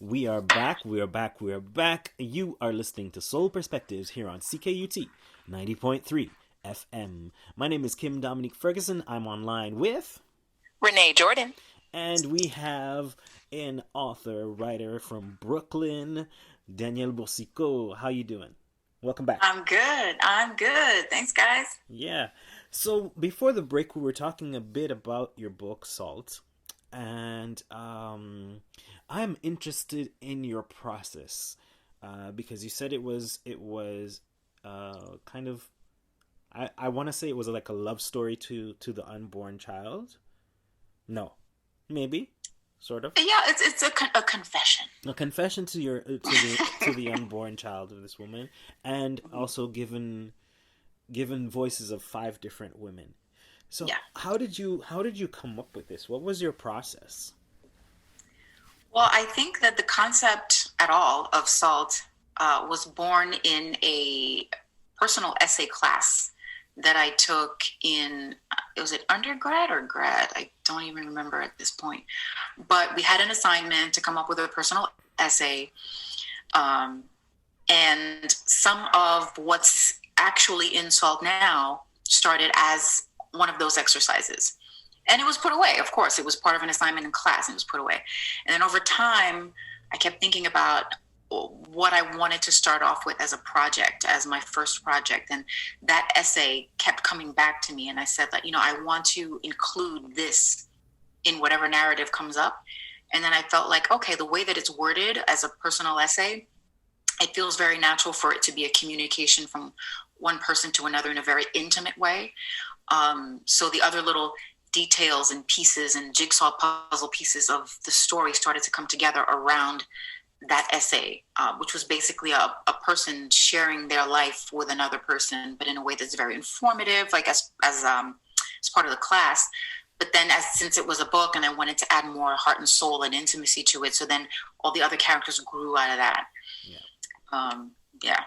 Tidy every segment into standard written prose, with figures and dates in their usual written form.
We are back. We are back. We are back. You are listening to Soul Perspectives here on CKUT 90.3 FM. My name is Kym Dominique-Ferguson. I'm online with Renee Jordan. And we have an author, writer from Brooklyn, Danielle Boursiquot. How you doing? Welcome back. I'm good. Thanks, guys. Yeah. So before the break, we were talking a bit about your book, Salt. And I'm interested in your process because you said it was kind of, I want to say it was like a love story to the unborn child. No, maybe, sort of. Yeah, it's a confession. A confession to the unborn child of this woman, and also given voices of 5 different women. So yeah. How did you come up with this? What was your process? Well, I think that the concept at all of SALT was born in a personal essay class that I took in, was it undergrad or grad? I don't even remember at this point. But we had an assignment to come up with a personal essay. And some of what's actually in SALT now started as one of those exercises. And it was put away, of course. It was part of an assignment in class and it was put away. And then over time, I kept thinking about what I wanted to start off with as a project, as my first project. And that essay kept coming back to me. And I said that, I want to include this in whatever narrative comes up. And then I felt like, okay, the way that it's worded as a personal essay, it feels very natural for it to be a communication from one person to another in a very intimate way. So the other little details and pieces and jigsaw puzzle pieces of the story started to come together around that essay, which was basically a person sharing their life with another person, but in a way that's very informative, like as part of the class. But then since it was a book and I wanted to add more heart and soul and intimacy to it, so then all the other characters grew out of that. Yeah.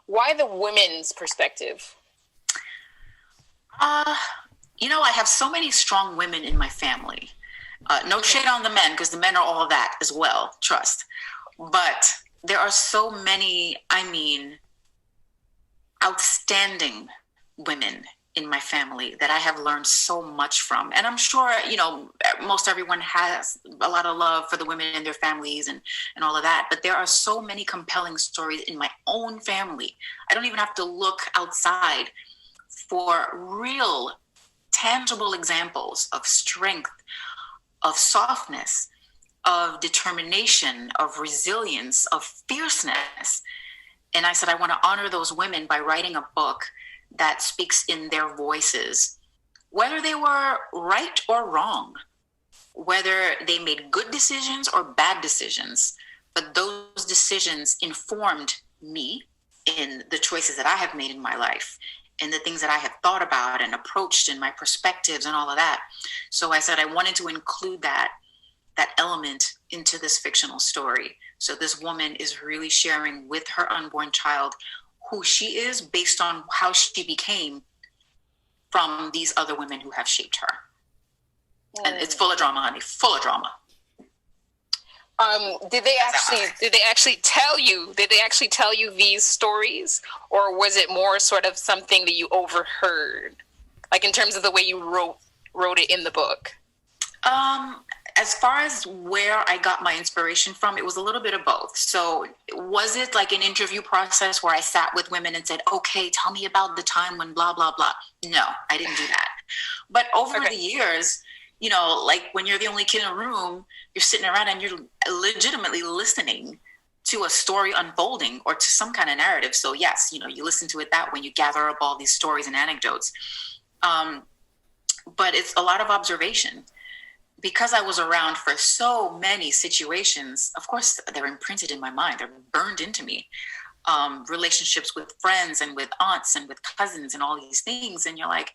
Why the women's perspective? I have so many strong women in my family. No shade on the men, because the men are all that as well, trust. But there are so many, outstanding women in my family that I have learned so much from. And I'm sure, most everyone has a lot of love for the women in their families and all of that. But there are so many compelling stories in my own family. I don't even have to look outside for real, tangible examples of strength, of softness, of determination, of resilience, of fierceness. And I said, I want to honor those women by writing a book that speaks in their voices, whether they were right or wrong, whether they made good decisions or bad decisions, but those decisions informed me in the choices that I have made in my life and the things that I have thought about and approached and my perspectives and all of that. So I said I wanted to include that element into this fictional story. So this woman is really sharing with her unborn child who she is based on how she became from these other women who have shaped her. And it's full of drama, honey, full of drama. Did they actually tell you these stories, or was it more sort of something that you overheard, like in terms of the way you wrote it in the book? As far as where I got my inspiration from, it was a little bit of both. So was it like an interview process where I sat with women and said, okay, tell me about the time when blah, blah, blah? No, I didn't do that. But over the years, like when you're the only kid in a room, you're sitting around and you're legitimately listening to a story unfolding or to some kind of narrative. So yes, you listen to it that when you gather up all these stories and anecdotes. But it's a lot of observation. Because I was around for so many situations, of course, they're imprinted in my mind. They're burned into me. Relationships with friends and with aunts and with cousins and all these things. And you're like,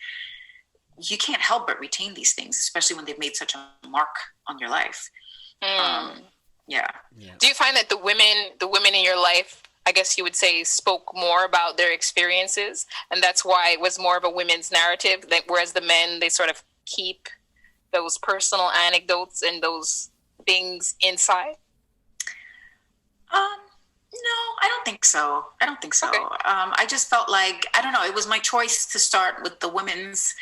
you can't help but retain these things, especially when they've made such a mark on your life. Yeah. Do you find that the women in your life, I guess you would say, spoke more about their experiences, and that's why it was more of a women's narrative, whereas the men, they sort of keep those personal anecdotes and those things inside? No, I don't think so. Okay. I just felt like, I don't know, it was my choice to start with the women's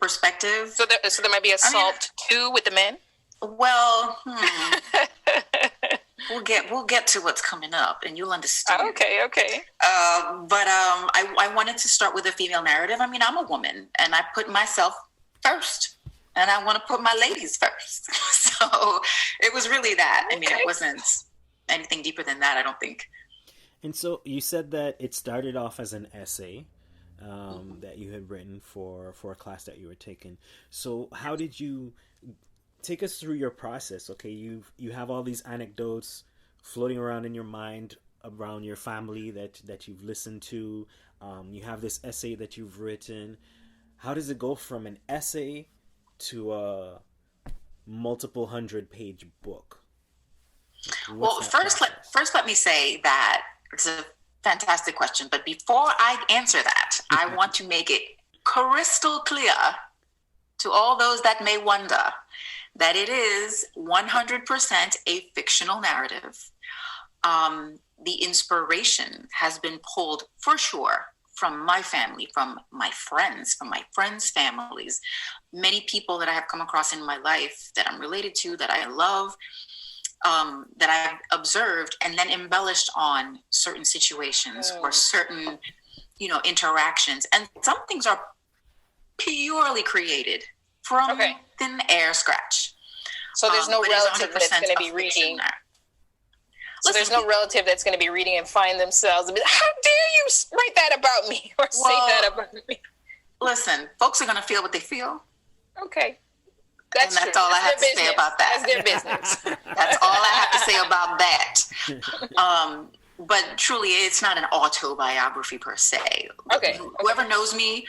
perspective. So there might be a salt too with the men? Well, we'll get to what's coming up, and you'll understand. Okay. But I wanted to start with a female narrative. I mean, I'm a woman, and I put myself first, and I want to put my ladies first. So it was really that. I mean, it wasn't anything deeper than that, I don't think. And so you said that it started off as an essay that you had written for a class that you were taking. So how did you take us through your process? Okay, you have all these anecdotes floating around in your mind around your family that you've listened to. You have this essay that you've written. How does it go from an essay to a multiple 100-page book? Well, first let me say that it's a fantastic question. But before I answer that, I want to make it crystal clear to all those that may wonder that it is 100% a fictional narrative. The inspiration has been pulled for sure from my family, from my friends' families, many people that I have come across in my life that I'm related to, that I love, that I've observed and then embellished on certain situations or certain, interactions. And some things are purely created from thin air scratch. So there's no relative that's going to be reading. So there's no relative that's going to be reading and find themselves and be like, how dare you write that about me or say that about me? Listen, folks are going to feel what they feel. Okay. That's all I have to say about that. That's their business. That's all I have to say about that. But truly, it's not an autobiography per se. Okay. Whoever knows me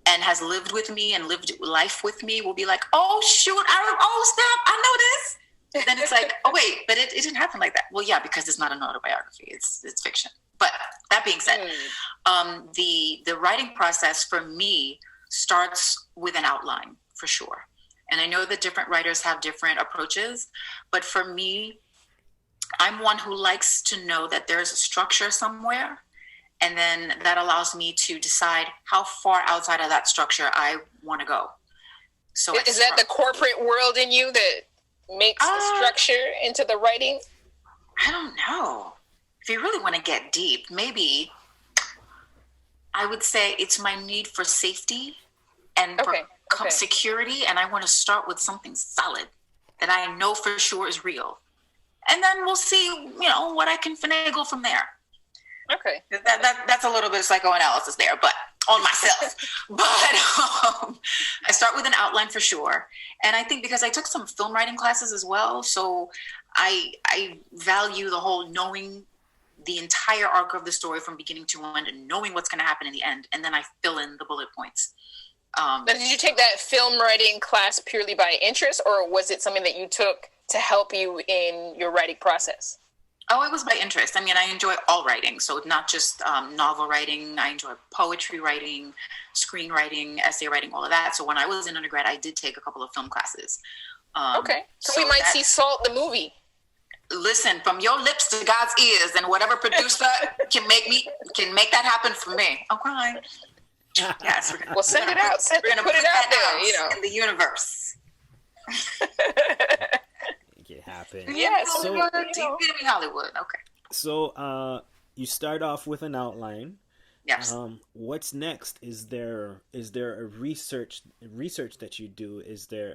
and has lived with me and lived life with me will be like, oh, shoot, snap, I know this. Then it's like, oh, wait, but it didn't happen like that. Well, yeah, because it's not an autobiography. It's fiction. But that being said, the writing process for me starts with an outline, for sure. And I know that different writers have different approaches, but for me, I'm one who likes to know that there's a structure somewhere, and then that allows me to decide how far outside of that structure I want to go. So is that the corporate world in you that makes the structure into the writing? I don't know. If you really want to get deep, maybe I would say it's my need for safety and for security, and I want to start with something solid that I know for sure is real. And then we'll see, what I can finagle from there. Okay. That's a little bit of psychoanalysis there, but on myself. But I start with an outline for sure. And I think because I took some film writing classes as well, so I value the whole knowing the entire arc of the story from beginning to end and knowing what's going to happen in the end. And then I fill in the bullet points. Now, did you take that film writing class purely by interest, or was it something that you took to help you in your writing process? Oh, it was by interest. I mean, I enjoy all writing. So not just novel writing. I enjoy poetry writing, screenwriting, essay writing, all of that. So when I was in undergrad, I did take a couple of film classes. So we might see Salt the movie. Listen, from your lips to God's ears, and whatever producer can make that happen for me. Okay. Yes. Well, send it out. Put it out there, in the universe. Make it happen. Yes. So, Hollywood. Okay. So, you start off with an outline. Yes. What's next? Is there a research that you do?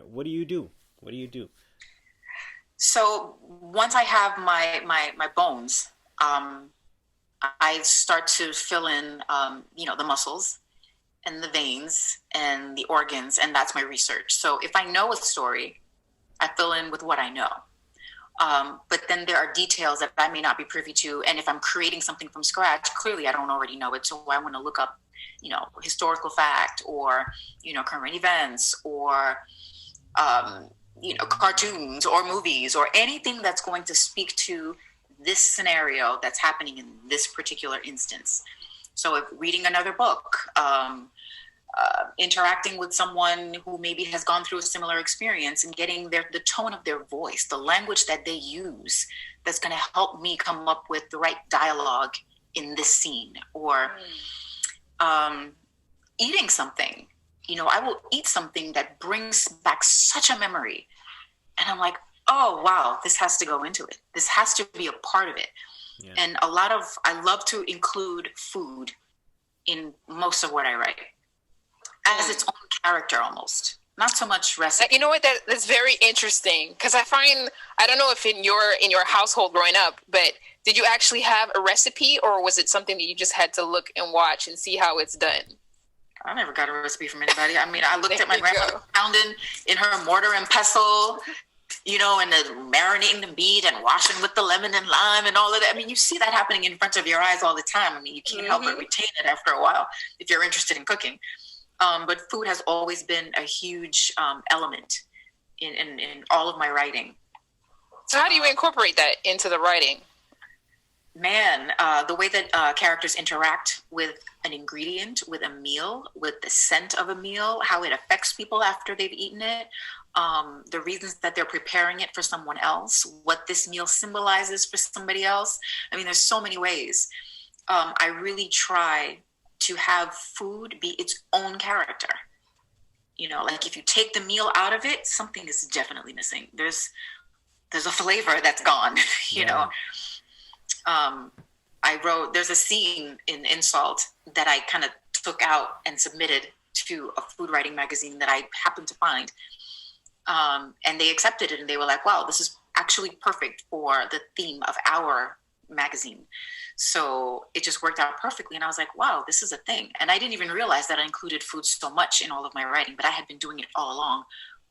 What do you do? So once I have my bones, I start to fill in, the muscles and the veins and the organs, and that's my research. So if I know a story, I fill in with what I know. But then there are details that I may not be privy to. And if I'm creating something from scratch, clearly I don't already know it. So I want to look up, historical fact or, current events or, cartoons or movies or anything that's going to speak to this scenario that's happening in this particular instance. So if reading another book, interacting with someone who maybe has gone through a similar experience and getting the tone of their voice, the language that they use, that's going to help me come up with the right dialogue in this scene. Or eating something. I will eat something that brings back such a memory. And I'm like, oh, wow, this has to go into it. This has to be a part of it. Yeah. And I love to include food in most of what I write as its own character almost. Not so much recipe. You know what? That's very interesting, because I don't know if in your household growing up, but did you actually have a recipe, or was it something that you just had to look and watch and see how it's done? I never got a recipe from anybody. I mean, I looked at my grandmother pounding in her mortar and pestle, and marinating the meat and washing with the lemon and lime and all of that. I mean, you see that happening in front of your eyes all the time. I mean, you can't help but retain it after a while if you're interested in cooking. But food has always been a huge element in all of my writing. So how do you incorporate that into the writing? Man, the way that characters interact with an ingredient, with a meal, with the scent of a meal, how it affects people after they've eaten it, the reasons that they're preparing it for someone else, what this meal symbolizes for somebody else. I mean, there's so many ways. I really try to have food be its own character. Like if you take the meal out of it, something is definitely missing. There's a flavor that's gone, there's a scene in Salt that I kind of took out and submitted to a food writing magazine that I happened to find. And they accepted it, and they were like, wow, this is actually perfect for the theme of our magazine. So it just worked out perfectly. And I was like, wow, this is a thing. And I didn't even realize that I included food so much in all of my writing, but I had been doing it all along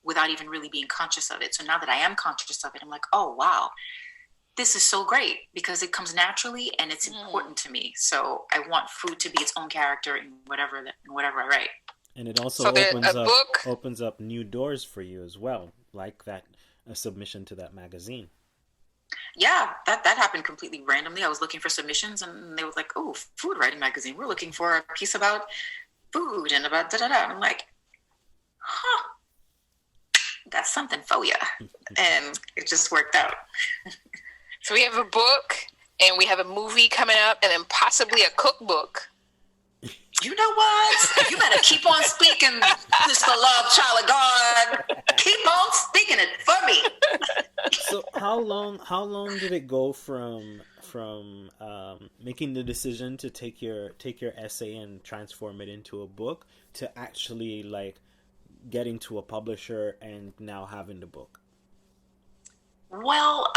without even really being conscious of it. So now that I am conscious of it, I'm like, oh, wow, this is so great, because it comes naturally and it's important to me. So I want food to be its own character in whatever I write. And it also opens up new doors for you as well, like a submission to that magazine. Yeah, that happened completely randomly. I was looking for submissions, and they were like, oh, food writing magazine. We're looking for a piece about food and about da-da-da. And I'm like, huh, that's something for you. And it just worked out. So we have a book, and we have a movie coming up, and then possibly a cookbook. You know what? You better keep on speaking, Mr. Love, Child of God. Keep on speaking it for me. So how long did it go from making the decision to take your essay and transform it into a book to actually like getting to a publisher and now having the book? Well,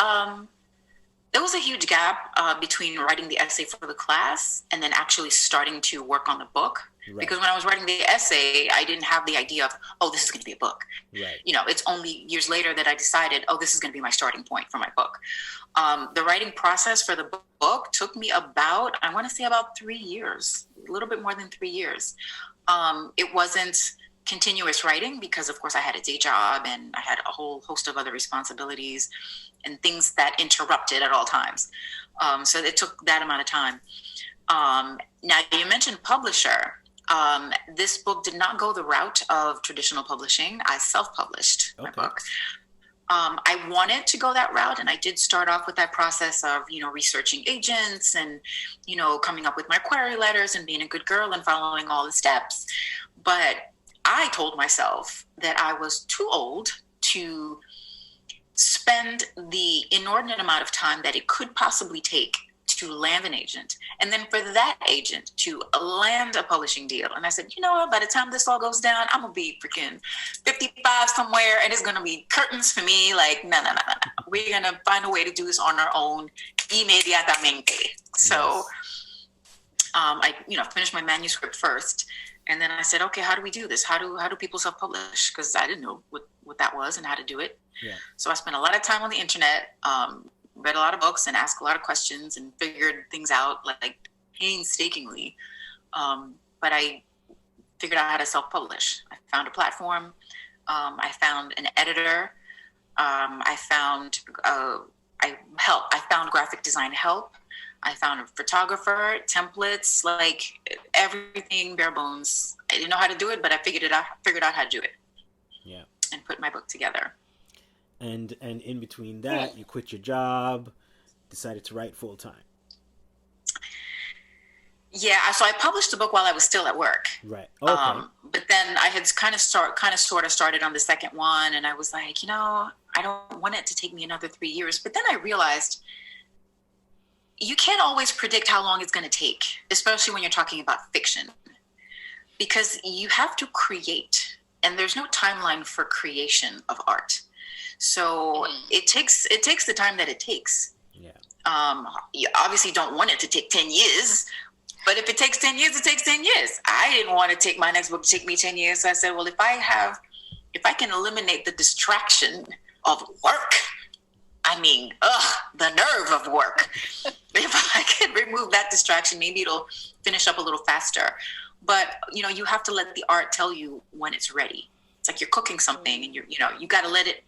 there was a huge gap between writing the essay for the class and then actually starting to work on the book. Right. Because when I was writing the essay, I didn't have the idea of, oh, this is going to be a book. Right. It's only years later that I decided, oh, this is going to be my starting point for my book. The writing process for the book took me about 3 years, a little bit more than 3 years. It wasn't continuous writing because, of course, I had a day job and I had a whole host of other responsibilities and things that interrupted at all times. So it took that amount of time. Now, you mentioned publisher. This book did not go the route of traditional publishing. I self-published my book. I wanted to go that route, and I did start off with that process of, researching agents and, coming up with my query letters and being a good girl and following all the steps. But I told myself that I was too old to spend the inordinate amount of time that it could possibly take to land an agent, and then for that agent to land a publishing deal. And I said, you know what, by the time this all goes down, I'm gonna be freaking 55 somewhere, and it's gonna be curtains for me. Like, no. We're gonna find a way to do this on our own, inmediatamente. So I finished my manuscript first, and then I said, okay, how do we do this? How do people self-publish? Because I didn't know what that was and how to do it. Yeah. So I spent a lot of time on the internet, read a lot of books and asked a lot of questions and figured things out like painstakingly. But I figured out how to self-publish. I found a platform. I found an editor. I found graphic design help. I found a photographer, templates, like everything bare bones. I didn't know how to do it, but I figured out how to do it. Yeah. And put my book together. And in between that, you quit your job, decided to write full time. Yeah, so I published the book while I was still at work. Right. Okay. But then I had kind of sort of started on the second one, and I was like, I don't want it to take me another 3 years. But then I realized you can't always predict how long it's going to take, especially when you're talking about fiction, because you have to create, and there's no timeline for creation of art. So it takes the time that it takes. Yeah. You obviously don't want it to take 10 years. But if it takes 10 years, it takes 10 years. I didn't want to take my next book to take me 10 years. So I said, well, if I can eliminate the distraction of work, the nerve of work. If I can remove that distraction, maybe it'll finish up a little faster. But, you have to let the art tell you when it's ready. It's like you're cooking something and you got to let it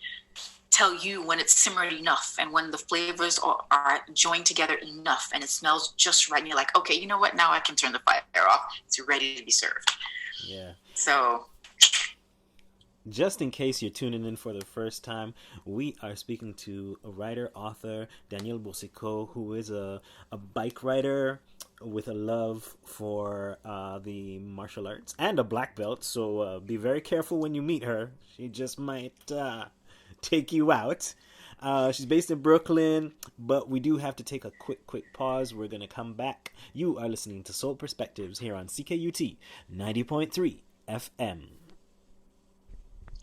tell you when it's simmered enough and when the flavors are joined together enough and it smells just right. And you're like, okay, you know what? Now I can turn the fire off. It's ready to be served. Yeah. So, just in case you're tuning in for the first time, we are speaking to a writer, author, Danielle Boursiquot, who is a bike rider with a love for the martial arts and a black belt. So be very careful when you meet her. She just might take you out. She's based in Brooklyn, but we do have to take a quick pause. We're going to come back. You are listening to Soul Perspectives here on CKUT 90.3 FM.